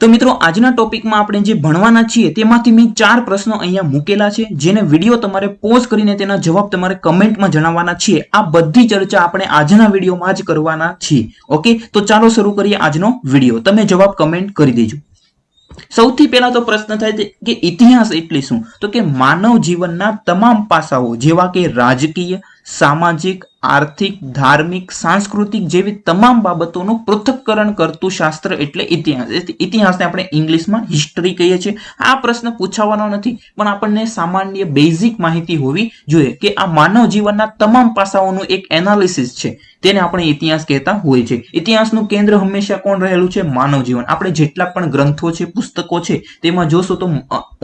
તો મિત્રો આજના ટોપિકમાં આપણે જે ભણવાના છીએ તેમાંથી મેં 4 પ્રશ્નો અહીંયા મૂકેલા છે, જેને વિડીયો તમારે પોઝ કરીને તેના જવાબ તમારે કમેન્ટમાં જણાવવાના છે। આ બધી ચર્ચા આપણે આજના વિડીયોમાં જ કરવાના છીએ। ઓકે, તો ચાલો શરૂ કરીએ આજનો વિડીયો। તમે જવાબ કમેન્ટ કરી દેજો। સૌથી પહેલા તો પ્રશ્ન થાય કે ઇતિહાસ એટલે શું? તો કે માનવ જીવનના તમામ પાસાઓ જેવા કે રાજકીય, સામાજિક, આર્થિક, ધાર્મિક, સાંસ્કૃતિક જેવી તમામ બાબતોનું પૃથક્કરણ કરતું શાસ્ત્ર એટલે ઇતિહાસ। ઇતિહાસને આપણે ઇંગ્લિશમાં હિસ્ટરી કહીએ છીએ। આ પ્રશ્ન પૂછવાનો નથી, પણ આપણને સામાન્ય બેઝિક માહિતી હોવી જોઈએ કે આ માનવ જીવનના તમામ પાસાઓનું એક એનાલિસિસ છે, તેને આપણે ઇતિહાસ કહેતા હોય છે। ઇતિહાસનું કેન્દ્ર હંમેશા કોણ રહેલું છે? માનવ જીવન। આપણે જેટલા પણ ગ્રંથો છે, પુસ્તકો છે, તેમાં જોશો તો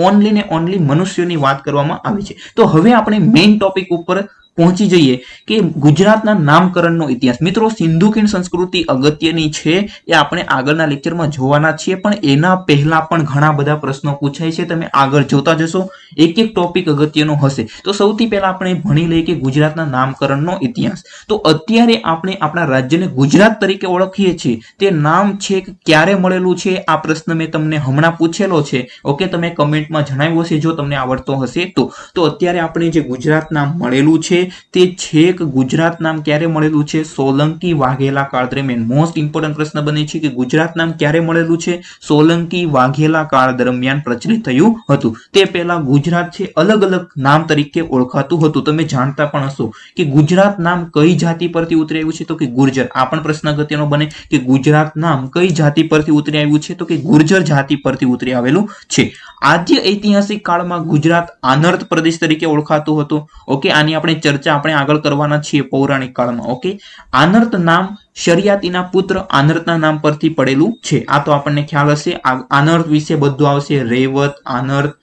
ઓનલી ને ઓનલી મનુષ્યોની વાત કરવામાં આવી છે। તો હવે આપણે મેઇન ટોપિક ઉપર પહોંચી જઈએ કે ગુજરાતના નામકરણનો ઇતિહાસ। મિત્રો, સિંધુ ખીણ સંસ્કૃતિ અગત્યની છે, એ આપણે આગળના લેક્ચરમાં જોવાના છીએ, પણ એના પહેલા પણ ઘણા બધા પ્રશ્નો પૂછાય છે। તમે આગળ જોતા જશો, એક એક ટોપિક અગત્યનો હશે। તો સૌથી પહેલા આપણે ભણી લઈએ કે ગુજરાતના નામકરણનો ઇતિહાસ। તો અત્યારે આપણે આપણા રાજ્યને ગુજરાત તરીકે ઓળખીએ છીએ, તે નામ છે ક્યારે મળેલું છે? આ પ્રશ્ન મેં તમને હમણાં પૂછેલો છે। ઓકે, તમે કમેન્ટમાં જણાવ્યું હશે જો તમને આવડતો હશે તો અત્યારે આપણે જે ગુજરાત નામ મળેલું છે તે છેક ગુજરાત નામ ક્યારે મળેલું છે? સોલંકી વાઘેલા કાળ દરમિયાન। મોસ્ટ ઇમ્પોર્ટન્ટ પ્રશ્ન બને છે કે ગુજરાત નામ ક્યારે મળેલું છે? સોલંકી વાઘેલા કાળ દરમિયાન પ્રચલિત થયું હતું। તે પહેલા ગુજરાત છે અલગ અલગ નામ તરીકે ઓળખાતું હતું। તમે જાણતા પણ હશો કે ગુજરાત નામ કઈ જાતિ પરથી ઉતરી આવ્યું છે? તો કે ગુર્જર। આ પણ પ્રશ્ન અગત્યનો બને કે ગુજરાત નામ કઈ જાતિ પરથી ઉતરી આવ્યું છે? તો કે ગુર્જર જાતિ પરથી ઉતરી આવેલું છે। આદ્ય ઐતિહાસિક કાળમાં ગુજરાત આનર્ત પ્રદેશ તરીકે ઓળખાતું હતું। ઓકે, આની આપણે ચર્ચા આપણે આગળ કરવાના છીએ પૌરાણિક કાળમાં। ઓકે, આનર્ત નામ શરિયાતીના પુત્ર આનર્તના નામ પરથી પડેલું છે। આ તો આપણને ખ્યાલ હશે। આનર્ત વિશે બધું આવશે, રેવત, આનર્ત,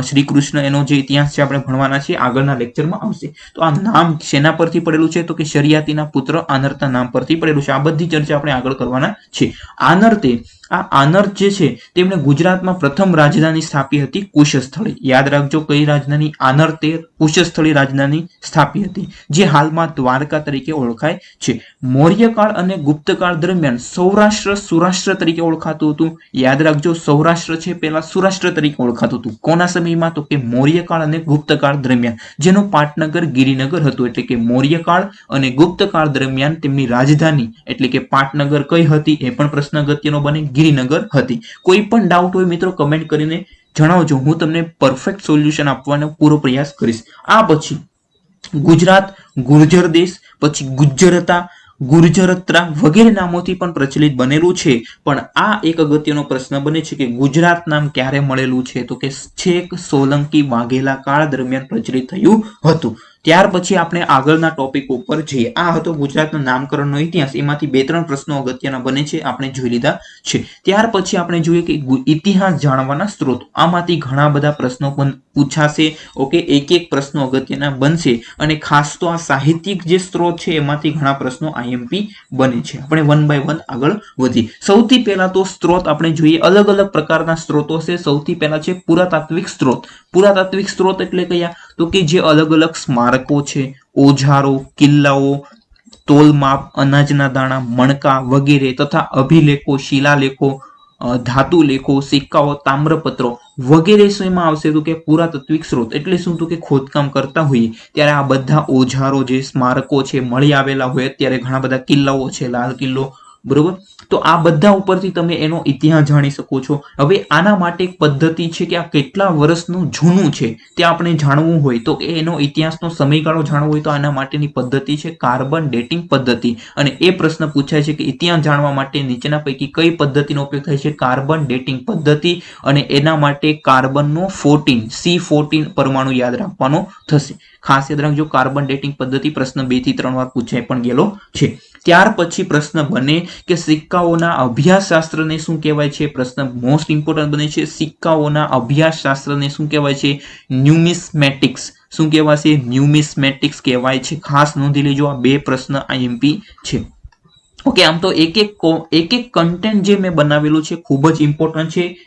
શ્રી કૃષ્ણ, એનો જે ઇતિહાસ છે આપણે ભણવાના છીએ, આગળના લેક્ચરમાં આવશે। તો આ નામ શેના પરથી પડેલું છે? તો કે શરિયાતીના પુત્ર આનર્તના નામ પરથી પડેલું છે। આ બધી ચર્ચા આપણે આગળ કરવાના છે। આનર્ત જે છે તેમણે ગુજરાતમાં પ્રથમ રાજધાની સ્થાપી હતી કુશસ્થળી। યાદ રાખજો, કઈ રાજધાની? આનર્તે કુશસ્થળી રાજધાની સ્થાપી હતી, જે હાલમાં દ્વારકા તરીકે ઓળખાય છે। મૌર્યકાળ અને ગુપ્તકાળ દરમિયાન સૌરાષ્ટ્ર સુરાષ્ટ્ર તરીકે ઓળખાતું હતું। યાદ રાખજો, સૌરાષ્ટ્ર છે પહેલા સુરાષ્ટ્ર તરીકે ઓળખાતું હતું। કોના સમયમાં? તો કે મૌર્યકાળ અને ગુપ્તકાળ દરમિયાન, જેનું પાટનગર ગિરિનગર હતું। એટલે કે મૌર્યકાળ અને ગુપ્તકાળ દરમિયાન તેમની રાજધાની એટલે કે પાટનગર કઈ હતી? એ પણ પ્રશ્ન અગત્યનો બને, ગિરિનગર હતી। કોઈ પણ ડાઉટ હોય મિત્રો કમેન્ટ કરીને જણાવજો, હું તમને પરફેક્ટ સોલ્યુશન આપવાનો પૂરો પ્રયાસ કરીશ। આ પછી ગુજરાત ગુર્જર દેશ, પછી ગુજ્જરતા, ગુર્જરત્રા વગેરે નામોથી પણ પ્રચલિત બનેલું છે। પણ આ એક અગત્યનો પ્રશ્ન બને છે કે ગુજરાત નામ ક્યારે મળેલું છે? તો કે છેક સોલંકી વાઘેલા કાળ દરમિયાન પ્રચલિત થયું હતું। ત્યાર પછી આપણે આગળના ટોપિક ઉપર જઈએ। આ હતો ગુજરાતના નામકરણનો ઇતિહાસ। એમાંથી 2-3 પ્રશ્નો અગત્યના બને છે, આપણે જોઈ લીધા છે। ત્યાર પછી આપણે જોઈએ કે ઇતિહાસ જાણવાના સ્ત્રોત। આમાંથી ઘણા બધા પ્રશ્નો પણ પૂછાશે। ઓકે, એક એક પ્રશ્નો અગત્યના બનશે, અને ખાસ તો આ સાહિત્યિક જે સ્ત્રોત છે એમાંથી ઘણા પ્રશ્નો આઈએમપી બને છે। આપણે 1 બાય 1 આગળ વધીએ। સૌથી પહેલા તો સ્ત્રોત આપણે જોઈએ, અલગ અલગ પ્રકારના સ્ત્રોતો છે। સૌથી પહેલા છે પુરાતાત્વિક સ્ત્રોત। પુરાતાત્વિક સ્ત્રોત એટલે કયા? તો કે જે અલગ અલગ સ્મારકો છે, ઓજારો, કિલ્લાઓ, તોલમાપ, અનાજના દાણા, મણકા વગેરે તથા અભિલેખો, શિલાલેખો, ધાતુ લેખો, સિક્કાઓ, તામ્રપત્રો વગેરે શેમાં આવશે? તો કે પુરાતાત્વિક સ્ત્રોત। એટલે શું? તો કે ખોદકામ કરતા હોઈએ ત્યારે આ બધા ઓજારો જે સ્મારકો છે મળી આવેલા હોય, અત્યારે ઘણા બધા કિલ્લાઓ છે, લાલ કિલ્લો, બરોબર, તો આ બધા ઉપરથી તમે એનો ઇતિહાસ જાણી શકો છો। હવે આના માટે એક પદ્ધતિ છે કે આ કેટલા વર્ષનું જૂનું છે તે આપણે જાણવું હોય, તો એનો ઇતિહાસનો સમયગાળો જાણવો હોય તો આના માટેની પદ્ધતિ છે કાર્બન ડેટિંગ પદ્ધતિ। અને એ પ્રશ્ન પૂછાય છે કે ઇતિહાસ જાણવા માટે નીચેના પૈકી કઈ પદ્ધતિનો ઉપયોગ થાય છે? કાર્બન ડેટિંગ પદ્ધતિ। અને એના માટે કાર્બનનો 14 C14 પરમાણુ યાદ રાખવાનો થશે। ખાસ યાદ રાખજો, કાર્બન ડેટિંગ પદ્ધતિ પ્રશ્ન 2 થી 3 વાર પૂછાઈ પણ ગયેલો છે। ત્યાર પછી પ્રશ્ન બને કે સિક્કાઓના અભ્યાસ શાસ્ત્રને શું કહેવાય છે? પ્રશ્ન મોસ્ટ ઇમ્પોર્ટન્ટ બને છે, સિક્કાઓના અભ્યાસ શાસ્ત્રને શું કહેવાય છે? ન્યુમિસ્મેટિક્સ। શું કહેવાશે? ન્યુમિસ્મેટિક્સ કહેવાય છે। ખાસ નોંધી લેજો, આ 2 પ્રશ્ન આઈએમપી છે। ઓકે, આમ તો એક એક કન્ટેન્ટ જે મેં બનાવેલું છે ખૂબ જ ઇમ્પોર્ટન્ટ છે.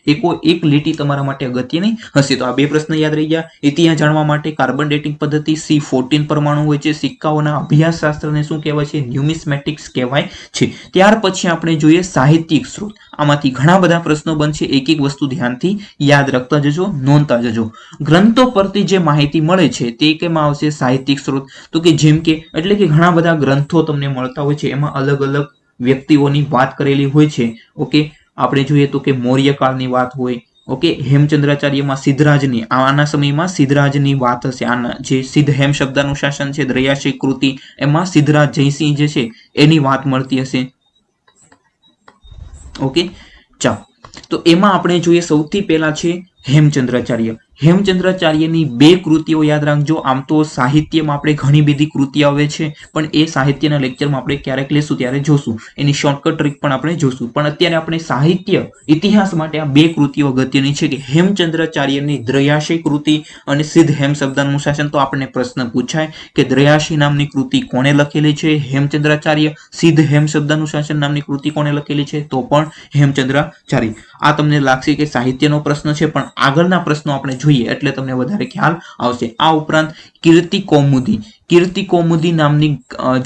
એક લીટી તમારા માટે અગત્યની હશે. તો આ બે પ્રશ્ન યાદ રહી ગયા. ઇતિહાસ જાણવા માટે કાર્બન ડેટિંગ પદ્ધતિ, C14 પરમાણુ હોય છે, સિક્કાઓના અભ્યાસ શાસ્ત્રને શું કહેવાય છે? ન્યુમિસ્મેટિક્સ કહેવાય છે. ત્યાર પછી આપણે જોઈએ સાહિત્યિક સ્ત્રોત. આમાંથી ઘણા બધા પ્રશ્નો બનશે. એક વસ્તુ ધ્યાનથી યાદ રાખતા જજો, નોંધતા જજો. ગ્રંથો પરથી જે માહિતી મળે છે તે કેમાં આવશે? સાહિત્યિક સ્ત્રોત. તો કે જેમ કે એટલે કે ઘણા બધા ગ્રંથો તમને મળતા હોય છે, એમાં અલગ અલગ વ્યક્તિઓની વાત કરેલી હોય છે. ઓકે, આપણે જોઈએ તો કે મૌર્ય કાળની વાત હોય. ઓકે, હેમચંદ્રાચાર્યમાં સિદ્ધરાજની, આના સમયમાં સિદ્ધરાજની વાત હશે. આના જે સિદ્ધ હેમ શબ્દનું શાસન છે, દ્રયાશી કૃતિ, એમાં સિદ્ધરાજ જયસિંહ જે છે એની વાત મળતી હશે. ઓકે, ચાલો, તો એમાં આપણે જોઈએ સૌથી પહેલા છે હેમચંદ્રાચાર્ય. હેમચંદ્રાચાર્યની બે કૃતિઓ યાદ રાખજો. આમ તો સાહિત્યમાં આપણે ઘણી બધી કૃતિ આવે છે, પણ એ સાહિત્યના લેક્ચરમાં આપણે ક્યારેક લેશું ત્યારે જોશું. એની શોર્ટકટ ટ્રીક પણ આપણે જોશું. પણ અત્યારે આપણે સાહિત્ય ઇતિહાસ માટે આ બે કૃતિઓ અગત્યની છે કે હેમચંદ્રાચાર્યની દ્રયાશી કૃતિ અને સિદ્ધ હેમ શબ્દનું શાસન. તો આપણને પ્રશ્ન પૂછાય કે દ્રયાશી નામની કૃતિ કોણે લખેલી છે? હેમચંદ્રાચાર્ય. સિદ્ધ હેમ શબ્દનું શાસન નામની કૃતિ કોણે લખેલી છે? તો પણ હેમચંદ્રાચાર્ય. આ તમને લાગશે કે સાહિત્યનો પ્રશ્ન છે, પણ આગળના પ્રશ્નો આપણે જોઈએ એટલે તમને વધારે ખ્યાલ આવશે. આ ઉપરાંત કીર્તિ કૌમુદી. કીર્તિ કૌમુદી નામની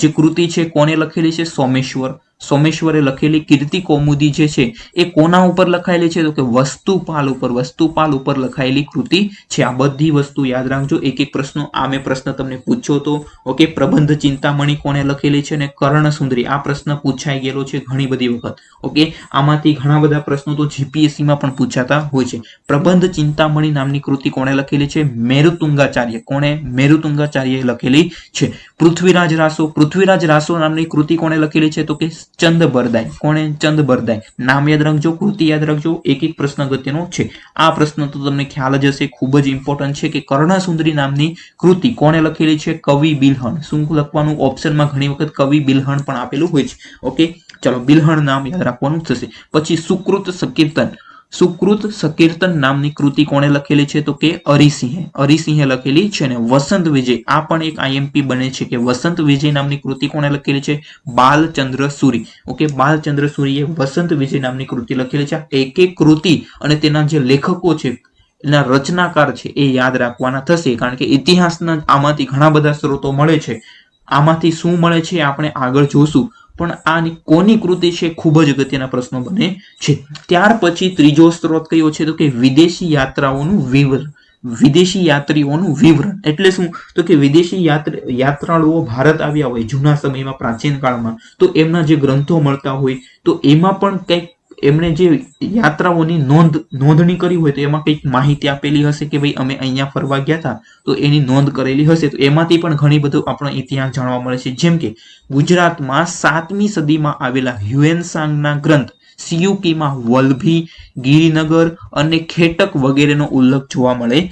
જે કૃતિ છે કોને લખેલી છે? સોમેશ્વર. સોમેશ્વરે લખેલી કીર્તિ કૌમુદી જે છે એ કોના ઉપર લખાયેલી છે? તો કે વસ્તુપાલ ઉપર. વસ્તુપાલ ઉપર લખાયેલી કૃતિ છે. આ બધી વસ્તુ યાદ રાખજો. એક પ્રશ્નો આ મેં પ્રશ્ન તમને પૂછ્યો હતો. ઓકે, પ્રબંધ ચિંતામણી કોને લખેલી છે? અને કર્ણસુંદરી. આ પ્રશ્ન પૂછાઈ ગયેલો છે ઘણી બધી વખત. ઓકે, આમાંથી ઘણા બધા પ્રશ્નો તો જીપીએસસીમાં પણ પૂછાતા હોય છે. પ્રબંધ ચિંતામણી નામની કૃતિ કોણે લખેલી છે? મેરુતુંગાચાર્ય. કોણે? મેરુતુંગાચાર્યએ લખેલી છે. પૃથ્વીરાજ રાસો. પૃથ્વીરાજ રાસો નામની કૃતિ કોણે લખેલી છે? તો કે ચંદબરદાઈ. કોણે? ચંદબરદાઈ. નામ યાદ રાખજો, કૃતિ યાદ રાખજો. એક પ્રશ્ન અગત્યનો છે. આ પ્રશ્ન તો તમને ખ્યાલ જ હશે, ખૂબ જ ઇમ્પોર્ટન્ટ છે કે કર્ણસુંદરી નામની કૃતિ કોણે લખેલી છે? કવિ બિલ્હણ. શું લખવાનું? ઓપ્શનમાં ઘણી વખત કવિ બિલ્હણ પણ આપેલું હોય છે. ઓકે, ચલો, બિલ્હણ નામ યાદ રાખવાનું થશે. પછી સુકૃત સંકીર્તન. સુકૃત સંકીર્તન નામની કૃતિ કોણે લખેલી છે? તો કે અરિસિંહે. અરિસિંહે લખેલી છે. ને વસંત વિજય, આ પણ એક આઈએમપી બને છે કે વસંત વિજય નામની કૃતિ કોણે લખેલી છે? બાલચંદ્ર સુરી. ઓકે, બાલચંદ્ર સુરીએ વસંત વિજય નામની કૃતિ લખેલી છે. એક કૃતિ અને તેના જે લેખકો છે, એના રચનાકાર છે એ યાદ રાખવાના થશે, કારણ કે ઇતિહાસના આમાંથી ઘણા બધા સ્ત્રોતો મળે છે. આમાંથી શું મળે છે આપણે આગળ જોશું, પણ આની કોની કૃતિ છે ખૂબ જ અગત્યના પ્રશ્નો બને છે. ત્યાર પછી ત્રીજો સ્ત્રોત કયો છે? તો કે વિદેશી યાત્રાઓનું વિવરણ. વિદેશી યાત્રીઓનું વિવરણ એટલે શું? તો કે વિદેશી યાત્રાળુઓ ભારત આવ્યા હોય જૂના સમયમાં, પ્રાચીન કાળમાં, તો એમના જે ગ્રંથો મળતા હોય તો એમાં પણ કંઈક એમણે જે યાત્રાઓની નોંધણી કરી હોય તો એમાં કંઈક માહિતી આપેલી હશે કે ભાઈ અમે અહીંયા ફરવા ગયા હતા, તો એની નોંધ કરેલી હશે. તો એમાંથી પણ ઘણી બધું આપણો ઇતિહાસ જાણવા મળે છે. જેમ કે ગુજરાતમાં 7મી સદીમાં આવેલા હ્યુએનસાંગના ગ્રંથ સિયુકીમાં વલ્લભી, ગિરિનગર અને ખેટક વગેરેનો ઉલ્લેખ જોવા મળે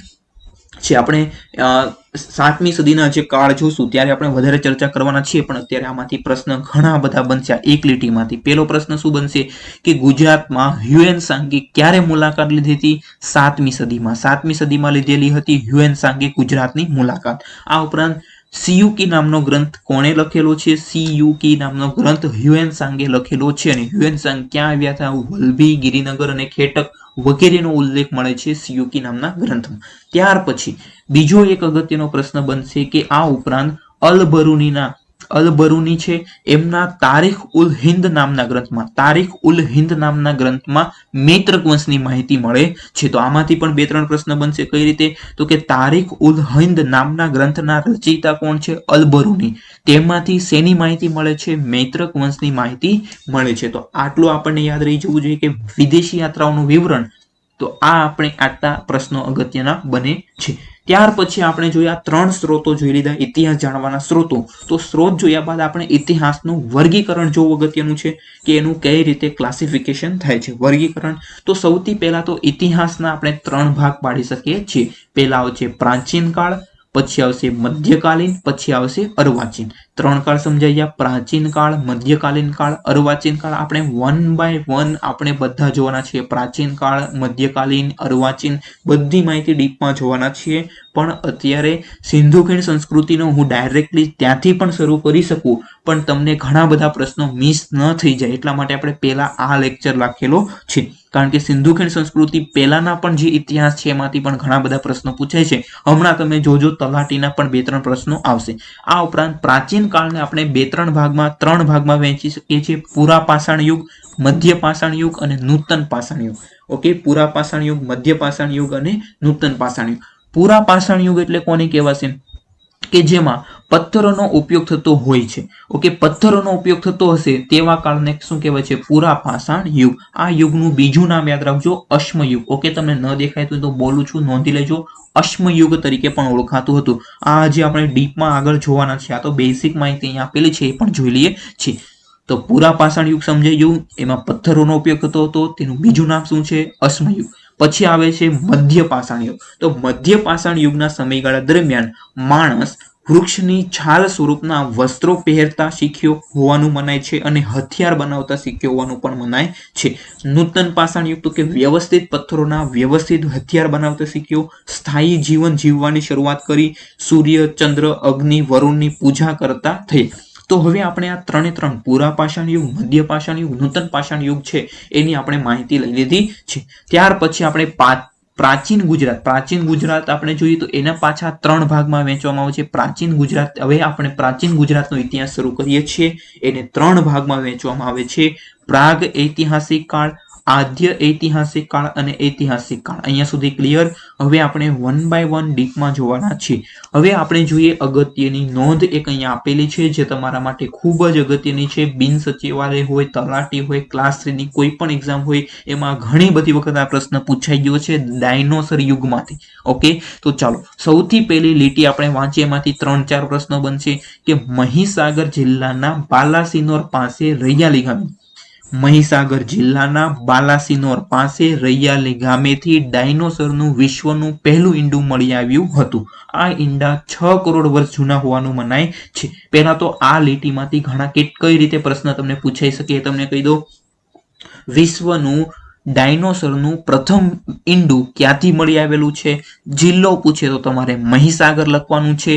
છે. આપણે 7મી સદીના જે કાળ જોશું ત્યારે આપણે વધારે ચર્ચા કરવાના છીએ, પણ અત્યારે આમાંથી પ્રશ્ન ઘણા બધા બનશે એક લીટીમાંથી. પહેલો પ્રશ્ન શું બનશે કે ગુજરાતમાં હ્યુએનસાંગે ક્યારે મુલાકાત લીધી હતી? 7મી સદીમાં. 7મી સદીમાં લીધેલી હતી હ્યુએનસાંગે ગુજરાતની મુલાકાત. આ ઉપરાંત સિયુકી નામનો ગ્રંથ કોણે લખેલો છે? સિયુકી નામનો ગ્રંથ હ્યુએનસાંગે લખેલો છે. અને હ્યુએનસાંગ ક્યાં આવ્યા હતા? વલ્લભી, ગિરિનગર અને ખેટક વગેરેનો ઉલ્લેખ મળે છે સિયુકી નામના ગ્રંથમાં. ત્યાર પછી બીજો એક અગત્યનો પ્રશ્ન બનશે કે આ ઉપરાંત અલ-બરૂની છે એમના તારીખ ઉલ હિન્દ નામના ગ્રંથમાં મૈત્રક વંશની માહિતી મળે છે. તો આમાંથી પણ 2-3 પ્રશ્ન બનશે. કઈ રીતે? તો કે તારીખ ઉલ હિન્દ નામના ગ્રંથના રચયિતા કોણ છે? અલ-બરૂની. તેમાંથી શેની માહિતી મળે છે? મૈત્રક વંશની માહિતી મળે છે. તો આટલું આપણને યાદ રહી જવું જોઈએ કે વિદેશી યાત્રાઓનું વિવરણ. તો આ આપણે આટલા પ્રશ્નો અગત્યના બને છે. ત્યાર પછી આપણે જોયા 3 સ્ત્રોતો જોઈ લીધા ઇતિહાસ જાણવાના સ્ત્રોતો. તો સ્ત્રોત જોયા બાદ આપણે ઇતિહાસનું વર્ગીકરણ જોવું અગત્યનું છે કે એનું કઈ રીતે ક્લાસિફિકેશન થાય છે. વર્ગીકરણ તો સૌથી પહેલા તો ઇતિહાસના આપણે 3 ભાગ પાડી શકીએ છીએ. પહેલા આવશે પ્રાચીન કાળ, પછી આવશે મધ્યકાલીન, પછી આવશે અર્વાચીન. ત્રણ કાળ સમજાઈ ગયા, પ્રાચીન કાળ, મધ્યકાલીન કાળ, અર્વાચીન કાળ. આપણે 1 by 1 આપણે બધા જોવાના છીએ. પ્રાચીન કાળ, મધ્યકાલીન, અર્વાચીન બધી માહિતી ડીપમાં જોવાના છીએ. પણ અત્યારે સિંધુ ખીણ સંસ્કૃતિનો હું ડાયરેક્ટલી ત્યાંથી પણ શરૂ કરી શકું, પણ તમને ઘણા બધા પ્રશ્નો મિસ ન થઈ જાય એટલા માટે આપણે પહેલા આ લેક્ચર રાખેલો છે. કારણ કે સિંધુ ખીણ સંસ્કૃતિ પહેલાના પણ જે ઇતિહાસ છે એમાંથી પણ ઘણા બધા પ્રશ્નો પૂછાય છે. હમણાં તમે જોજો તલાટીના પણ 2-3 પ્રશ્નો આવશે. આ ઉપરાંત પ્રાચીન કાળને આપણે 3 ભાગમાં વહેંચી શકીએ છીએ. પુરા પાષાણ યુગ, મધ્ય પાષાણ યુગ અને નૂતન પાષાણ યુગ. ઓકે, પુરા પાષાણ યુગ, મધ્ય પાષાણ યુગ અને નૂતન પાષાણ યુગ. પુરા પાષાણ યુગ એટલે કોને કહેવાશે? કે જેમાં પથ્થરોનો ઉપયોગ થતો હોય છે. ઓકે, પથ્થરોનો ઉપયોગ થતો હશે તેવા કાળને શું કહેવાય છે? પુરા પાષાણ યુગ. આ યુગનું બીજું નામ યાદ રાખજો, અશ્મયુગ. ઓકે, તમને ન દેખાય તો બોલું છું, નોંધી લેજો. અશ્મયુગ તરીકે પણ ઓળખાતું હતું. આ જે આપણે ડીપમાં આગળ જોવાના છે, આ તો બેસિક માહિતી અહીંયા આપેલી છે એ પણ જોઈ લઈએ છીએ. તો પુરા પાષાણ યુગ સમજાઈ ગયું, એમાં પથ્થરોનો ઉપયોગ થતો હતો. તેનું બીજું નામ શું છે? અશ્મયુગ. પછી આવે છે મધ્ય પાષાણ યુગ. તો મધ્ય પાષાણ યુગના સમયગાળા દરમિયાન માણસ વૃક્ષની છાલ સ્વરૂપના વસ્ત્રો પહેરતા શીખ્યો હોવાનું મનાય છે અને હથિયાર બનાવતા શીખ્યો હોવાનું પણ મનાય છે. નૂતન પાષાણ યુગ તો કે વ્યવસ્થિત પથ્થરોના વ્યવસ્થિત હથિયાર બનાવતા શીખ્યો, સ્થાયી જીવન જીવવાની શરૂઆત કરી, સૂર્ય, ચંદ્ર, અગ્નિ, વરુણની પૂજા કરતા થઈ. તો હવે આપણે આ 3 પુરા પાષાણ યુગ, મધ્ય પાષાણ યુગ, નૂતન પાષાણ યુગ છે એની આપણે માહિતી લઈ લીધી છે. ત્યાર પછી આપણે પ્રાચીન ગુજરાત આપણે જોઈએ તો એના પાછા 3 ભાગમાં વહેંચવામાં આવે છે. પ્રાચીન ગુજરાત, હવે આપણે પ્રાચીન ગુજરાતનો ઇતિહાસ શરૂ કરીએ છીએ. એને 3 ભાગમાં વહેંચવામાં આવે છે. પ્રાગ ઐતિહાસિક કાળ, આદ્ય ઐતિહાસિક કાળ અને ઐતિહાસિક કાળ. અહીંયા સુધી ક્લિયર. હવે આપણે 1 by 1 ડીપમાં જોવાના છીએ. હવે આપણે જોઈએ અગત્યની નોંધ એક અહીંયા આપેલી છે જે તમારા માટે ખૂબ જ અગત્યની છે. બિન સચિવાલય હોય, તલાટી હોય, ક્લાસ 3 ની કોઈ પણ એક્ઝામ હોય એમાં ઘણી બધી વખત આ પ્રશ્ન પૂછાઈ ગયો છે ડાયનોસર યુગમાંથી. ઓકે, તો ચાલો સૌથી પહેલી લીટી આપણે વાંચીએ, એમાંથી 3-4 પ્રશ્નો બનશે. કે મહીસાગર જિલ્લાના બાલાસિનોર પાસે રૈયાલી ગામે, મહીસાગર જિલ્લાના બાલાસિનોર પાસે રૈયાલી ગામેથી ડાયનોસરનું વિશ્વનું પહેલું ઈંડું મળી આવ્યું હતું. આ ઈંડા 6 કરોડ વર્ષ જૂના હોવાનું મનાય છે. પહેલા તો આ લીટીમાંથી ઘણા કઈ રીતે પ્રશ્ન તમને પૂછાઈ શકે એ તમને કહી દો. વિશ્વનું ડાયનોસરનું પ્રથમ ઈંડું ક્યાંથી મળી આવેલું છે? જિલ્લો પૂછે તો તમારે મહીસાગર લખવાનું છે,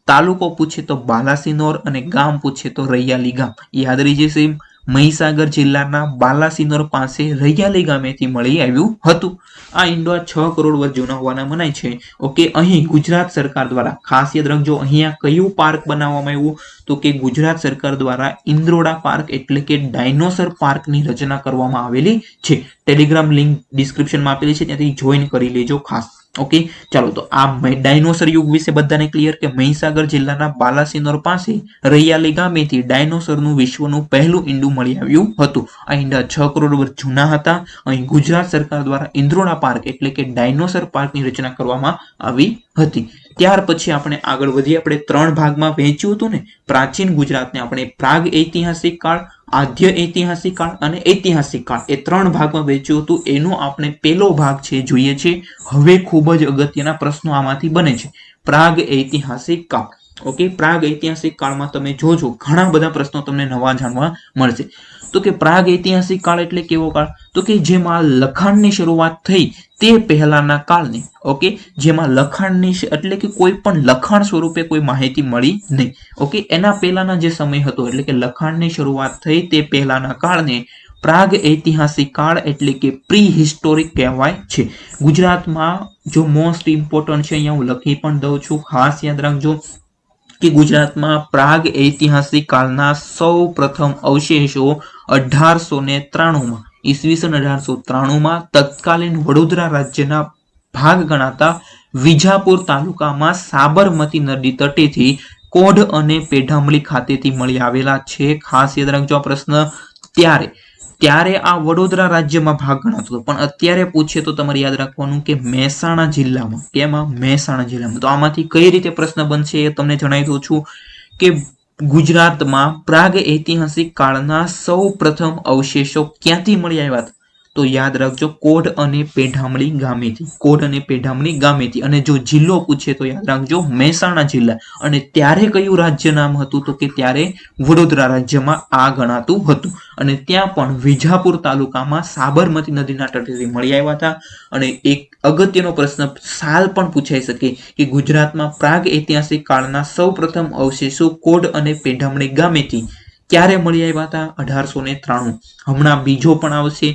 તાલુકો પૂછે તો બાલાસિનોર અને ગામ પૂછે તો રૈયાલી ગામ. યાદ રહી જશે. મહીસાગર જિલ્લાના બાલાસિનોર પાસે રૈયાલી ગામેથી મળી આવ્યું હતું. આ ઈંડા 6 કરોડ વર્ષ જૂના હોવાના મનાય છે. ઓકે, અહીં ગુજરાત સરકાર દ્વારા ખાસ યાદ રાખજો, અહીંયા કયું પાર્ક બનાવવામાં આવ્યું? તો કે ગુજરાત સરકાર દ્વારા ઇન્દ્રોડા પાર્ક એટલે કે ડાયનોસર પાર્કની રચના કરવામાં આવેલી છે. ટેલિગ્રામ લિંક ડિસ્ક્રિપ્શનમાં આપેલી છે, ત્યાંથી જોઈન કરી લેજો ખાસ. ઓકે, ચાલો તો આ ડાયનોસર યુગ વિશે બધાને ક્લિયર કે મહીસાગર જિલ્લાના બાલાસિનોર પાસે રૈયાલી ગામેથી ડાયનોસરનું વિશ્વનું પહેલું ઈંડું મળી આવ્યું હતું. આ ઈંડા 6 કરોડ વર્ષ જૂના હતા. અહીં ગુજરાત સરકાર દ્વારા ઇન્દ્રોડા પાર્ક એટલે કે ડાયનોસર પાર્કની રચના કરવામાં આવી હતી. ત્યાર પછી આપણે આગળ વધીએ. આપણે 3 ભાગમાં વહેંચ્યું હતું ને પ્રાચીન ગુજરાતને. આપણે પ્રાગ ઐતિહાસિક કાળ, આદ્ય ઐતિહાસિક કાળ અને ઐતિહાસિક કાળ એ 3 ભાગમાં વહેંચ્યું હતું. એનો આપણે પહેલો ભાગ છે જોઈએ છે. હવે ખૂબ જ અગત્યના પ્રશ્નો આમાંથી બને છે. પ્રાગ ઐતિહાસિક કાળ. ઓકે, પ્રાગ ઐતિહાસિક કાળમાં તમે જોજો ઘણા બધા પ્રશ્નો તમને નવા જાણવા મળશે. તો કે પ્રાગ ઐતિહાસિક કાળ એટલે કેવો કાળ? તો કે જેમાં લખાણની શરૂઆત થઈ તે પહેલાના કાળને. ઓકે, જેમાં લખાણની એટલે કે કોઈ પણ લખાણ સ્વરૂપે કોઈ માહિતી મળી નહીં. ઓકે, એના પહેલાના જે સમય હતો એટલે કે લખાણની શરૂઆત થઈ તે પહેલાના કાળને પ્રાગ ઐતિહાસિક કાળ એટલે કે પ્રી હિસ્ટોરિક કહેવાય છે. ગુજરાતમાં જો મોસ્ટ ઇમ્પોર્ટન્ટ છે, અહીંયા હું લખી પણ દઉં છું, ખાસ યાદ રાખજો કે ગુજરાતમાં પ્રાગ ઐતિહાસિક કાળના સૌ પ્રથમ અવશેષો 1893માં ઈસવીસન 1893માં તત્કાલીન વડોદરા રાજ્યના ભાગ ગણાતા વિજાપુર તાલુકામાં સાબરમતી નદી તટેથી કોઢ અને પેઢામલી ખાતેથી મળી આવેલા છે. ખાસ યાદ રાખજો આ પ્રશ્ન. ત્યારે આ વડોદરા રાજ્યમાં ભાગ ગણાતો હતો, પણ અત્યારે પૂછે તો તમારે યાદ રાખવાનું કે મહેસાણા જિલ્લામાં. કેમાં? મહેસાણા જિલ્લામાં. તો આમાંથી કઈ રીતે પ્રશ્ન બનશે એ તમને જણાવી દઉં છું કે ગુજરાતમાં પ્રાગ ઐતિહાસિક કાળના સૌ પ્રથમ અવશેષો ક્યાંથી મળી આવ્યા હતા? તો યાદ રાખજો કોઢ અને પેઢામણી ગામેથી, કોઢ અને પેઢામણી ગામેથી. અને જો જિલ્લો પૂછે તો યાદ રાખજો મહેસાણા જિલ્લા. અને ત્યારે કયું રાજ્ય નામ હતું તો કે ત્યારે વડોદરા રાજ્યમાં આ ગણાતું હતું. અને ત્યાં પણ વિજાપુર તાલુકામાં સાબરમતી નદીના તટેથી મળી આવ્યા હતા. અને એક અગત્યનો પ્રશ્ન સાલ પણ પૂછાઈ શકે કે ગુજરાતમાં પ્રાગ ઐતિહાસિક કાળના સૌ પ્રથમ અવશેષો કોઢ અને પેઢામણી ગામેથી ક્યારે મળી આવ્યા હતા? 1893. હમણાં બીજો પણ આવશે,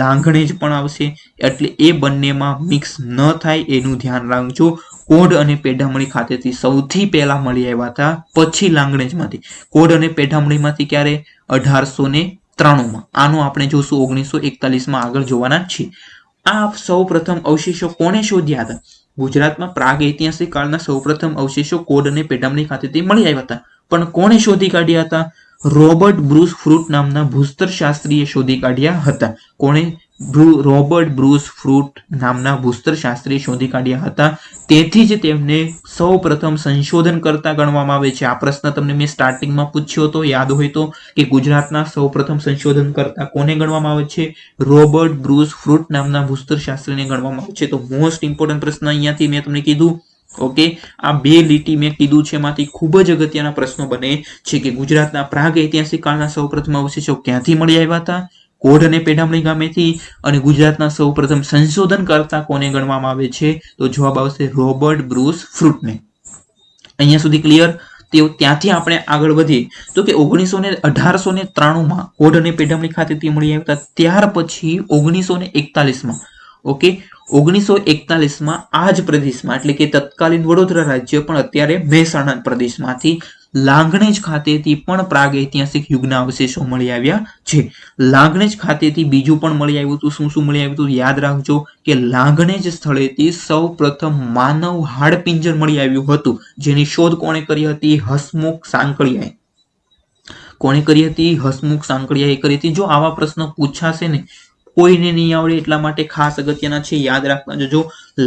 લાંઘણેજ પણ આવશે, એટલે એ બંનેમાં મિક્સ ન થાય એનું ધ્યાન રાખજો. કોઢ અને પેઢામણી ખાતેથી સૌથી પહેલા મળી આવ્યા હતા, પછી લાંઘણેજમાંથી. કોઢ અને પેઢામણીમાંથી ક્યારે? 1893. આનો આપણે જોશું 1941 આગળ જોવાના છીએ. આ સૌ પ્રથમ અવશેષો કોણે શોધ્યા હતા? ગુજરાતમાં પ્રાગ ઐતિહાસિક કાળના સૌ પ્રથમ અવશેષો કોઢ અને પેઢામણી ખાતેથી મળી આવ્યા હતા. પણ કોણે શોધી કાઢ્યા હતા? રોબર્ટ બ્રુસ ફ્રૂટ નામના ભૂસ્તર શાસ્ત્રીએ શોધી કાઢ્યા હતા. કોણે? રોબર્ટ બ્રુસ ફ્રૂટ નામના ભૂસ્તર શાસ્ત્રીએ શોધી કાઢ્યા હતા. તેથી જ તેમને સૌ પ્રથમ સંશોધન કરતા ગણવામાં આવે છે. આ પ્રશ્ન તમને મેં સ્ટાર્ટિંગમાં પૂછ્યો હતો, યાદ હોય તો, કે ગુજરાતના સૌ પ્રથમ સંશોધન કરતા કોને ગણવામાં આવે છે? રોબર્ટ બ્રુસ ફ્રૂટ નામના ભૂસ્તર શાસ્ત્રીને ગણવામાં આવે છે. તો મોસ્ટ ઇમ્પોર્ટન્ટ પ્રશ્ન અહીંયાથી મેં તમને કીધું. ઓકે, આ બે લીટી મેં કીધું છે એમાંથી ખૂબ જ અગત્યના પ્રશ્નો બને છે કે ગુજરાતના પ્રાગ ઐતિહાસિક કાળના સૌપ્રથમ અવશેષો ક્યાંથી મળી આવ્યા હતા? કોઢ અને પેઢામણી ગામેથી. અને ગુજરાતના સૌપ્રથમ સંશોધન કરતા કોને ગણવામાં આવે છે? તો જવાબ આવશે રોબર્ટ બ્રુસ ફ્રૂટને. અહીંયા સુધી ક્લિયર? ત્યાંથી આપણે આગળ વધીએ તો કે 1893 કોઢ અને પેઢામણી ખાતેથી મળી આવ્યા હતા. ત્યાર પછી 1941 ઓકે, 1941 આ જ પ્રદેશમાં એટલે કે તત્કાલીન વડોદરા રાજ્ય પણ અત્યારે મહેસાણા પ્રદેશમાંથી લાંઘણેજ ખાતેથી પણ પ્રાગ ઐતિહાસિક યુગના અવશેષો મળી આવ્યા છે. લાંઘણેજ ખાતેથી બીજું પણ મળી આવ્યું હતું. શું મળી આવ્યું હતું? યાદ રાખજો કે લાંઘણેજ સ્થળેથી સૌ પ્રથમ માનવ હાડપિંજર મળી આવ્યું હતું, જેની શોધ કોણે કરી હતી? હસમુખ સાંકળિયાએ. કોણે કરી હતી? હસમુખ સાંકળિયાએ કરી હતી. જો આવા પ્રશ્નો પૂછાશે ને, કોઈને નહીં આવડે એટલા માટે ખાસ અગત્યના છે, યાદ રાખવા જો.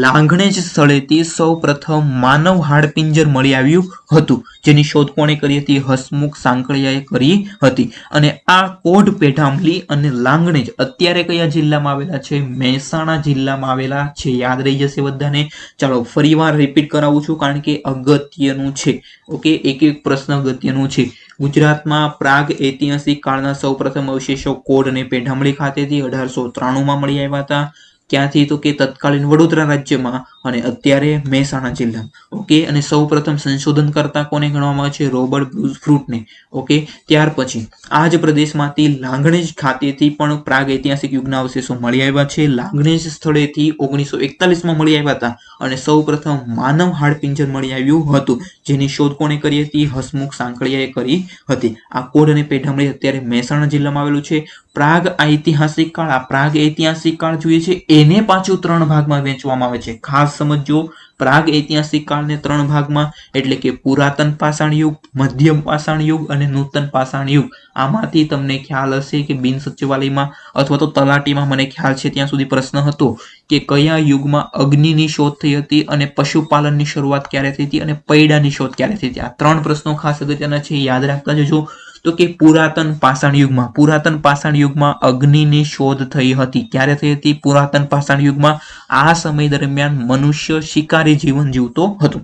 લાંઘણેજ સ્થળેથી સૌ પ્રથમ માનવ હાડપિંજર મળી આવ્યું હતું, જેની શોધ કોણે કરી હતી? હસમુખ સાંકળિયાએ કરી હતી. અને આ કોઢ, પેઢામણી અને લાંઘણેજ અત્યારે કયા જિલ્લામાં આવેલા છે? મહેસાણા જિલ્લામાં આવેલા છે. યાદ રહી જશે બધાને. ચાલો ફરીવાર રિપીટ કરાવું છું કારણ કે અગત્યનું છે. ઓકે, એક એક પ્રશ્ન અગત્યનું છે. ગુજરાતમાં પ્રાગ ઐતિહાસિક કાળના સૌ પ્રથમ અવશેષો કોઢ અને પેઢામણી ખાતેથી 1893 મળી આવ્યા હતા. ક્યાંથી? તો કે તત્કાલીન વડોદરા રાજ્યમાં અને અત્યારે મહેસાણા જિલ્લામાં. ઓકે, અને સૌ પ્રથમ સંશોધન કરતા કોને ગણવામાં આવે છે? Robert Bruce ફ્રૂટને. ઓકે, ત્યાર પછી આ જ પ્રદેશમાંથી લાંઘણેજ ખાતેથી પણ પ્રાગ ઐતિહાસિક યુગના અવશેષો મળી આવ્યા છે. લાંઘણેજ સ્થળેથી 1941 મળી આવ્યા હતા અને સૌ પ્રથમ માનવ હાડપિંજર મળી આવ્યું હતું, જેની શોધ કોણે કરી હતી? હસમુખ સાંકળિયાએ કરી હતી. આ કોઢ અને પેઢામણી અત્યારે મહેસાણા જિલ્લામાં આવેલું છે. પ્રાગ ઐતિહાસિક કાળ, આ પ્રાગ ઐતિહાસિક કાળ જોઈએ છે એને પાછું 3 ભાગમાં વહેંચવામાં આવે છે. ખાસ સમજો, પ્રાગ ઐતિહાસિક કાળને 3 ભાગમાં, એટલે કે પુરાતન પાષાણ યુગ, મધ્યમ પાષાણ યુગ અને નૂતન પાષાણ યુગ. આમાંથી તમને ખ્યાલ હશે કે બિન સચિવાલયમાં અથવા તો તલાટીમાં મને ખ્યાલ છે ત્યાં સુધી પ્રશ્ન હતો કે કયા યુગમાં અગ્નિની શોધ થઈ હતી અને પશુપાલનની શરૂઆત ક્યારે થઈ હતી અને પૈડાની શોધ ક્યારે થઈ હતી. આ 3 પ્રશ્નો ખાસ અગત્યના છે, યાદ રાખતા જજો. તો કે પુરાતન પાષાણ યુગમાં અગ્નિની શોધ થઈ હતી. ક્યારે થઈ હતી? પુરાતન પાષાણ યુગમાં. આ સમય દરમિયાન મનુષ્ય શિકારી જીવન જીવતો હતો.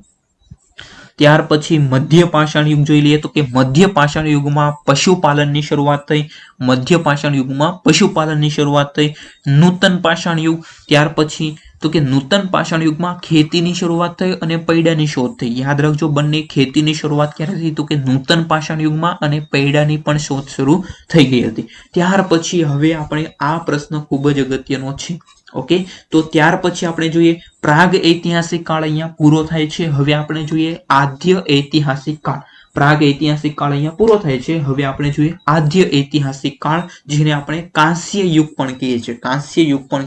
ત્યાર પછી મધ્ય પાષાણ યુગ જોઈ લઈએ તો કે મધ્ય પાષાણ યુગમાં પશુપાલનની શરૂઆત થઈ. નૂતન પાષાણ યુગ, ત્યાર પછી તો કે નૂતન પાષાણ યુગમાં ખેતીની શરૂઆત થઈ અને પૈડાની શોધ થઈ. યાદ રાખજો, બંને ખેતીની શરૂઆત ક્યારે થઈ? તો કે નૂતન પાષાણ યુગમાં અને પૈડાની પણ શોધ શરૂ થઈ ગઈ હતી. ત્યાર પછી હવે આપણે આ પ્રશ્ન ખૂબ જ અગત્યનો છે. ઓકે, તો ત્યાર પછી આપણે જોઈએ પ્રાગ ઐતિહાસિક કાળ અહીંયા પૂરો થાય છે. હવે આપણે જોઈએ આદ્ય ઐતિહાસિક કાળ. પ્રાગ ઐતિહાસિક કાળ અહીંયા પૂરો થાય છે. હવે આપણે જોઈએ આદ્ય ઐતિહાસિક કાળ, જેને આપણે કાંસ્ય યુગ પણ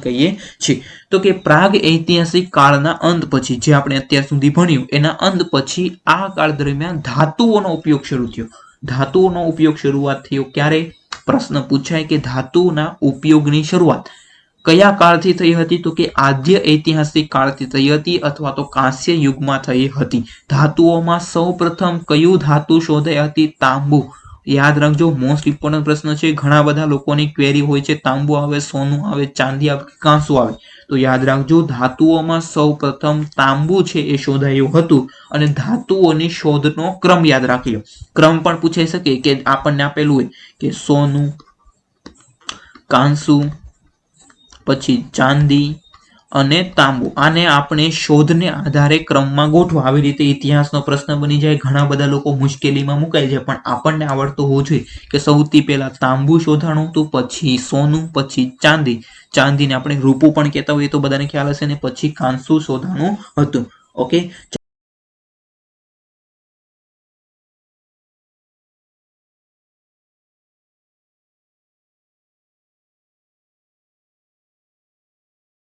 કહીએ છીએ. તો કે પ્રાગ ઐતિહાસિક કાળના અંત પછી, જે આપણે અત્યાર સુધી ભણ્યું એના અંત પછી આ કાળ દરમિયાન ધાતુઓનો ઉપયોગ શરૂ થયો. ધાતુઓનો ઉપયોગ શરૂઆત થયો ક્યારે? પ્રશ્ન પૂછાય કે ધાતુના ઉપયોગની શરૂઆત કયા કાળથી થઈ હતી? તો કે આદ્ય ઐતિહાસિક કાળથી થઈ હતી અથવા તો કાંસ્ય યુગમાં થઈ હતી. ધાતુઓમાં સૌ પ્રથમ કયું ધાતુ શોધાઈ હતી? તાંબુ. યાદ રાખજો, મોસ્ટ ઇમ્પોર્ટન્ટ પ્રશ્ન છે. ઘણા બધા લોકોની ક્વેરી હોય છે, તાંબુ આવે, સોનું આવે, ચાંદી આવે, કાંસુ આવે. તો યાદ રાખજો, ધાતુઓમાં સૌ પ્રથમ તાંબુ છે એ શોધાયું હતું. અને ધાતુઓની શોધનો ક્રમ યાદ રાખી લો. ક્રમ પણ પૂછાઈ શકે કે આપણને આપેલું હોય કે સોનું, કાંસુ, પછી ચાંદી અને તાંબુ. આને આપણે શોધને આધારે ક્રમમાં ગોઠવા. આવી રીતે ઇતિહાસનો પ્રશ્ન બની જાય. ઘણા બધા લોકો મુશ્કેલીમાં મુકાઈ જાય, પણ આપણને આવડતું હોવું જોઈએ કે સૌથી પહેલા તાંબુ શોધાણું હતું, પછી સોનું, પછી ચાંદી. ચાંદીને આપણે રૂપું પણ કહેતા હોઈએ તો બધાને ખ્યાલ હશે ને. પછી કાંસુ શોધાણું હતું. ઓકે.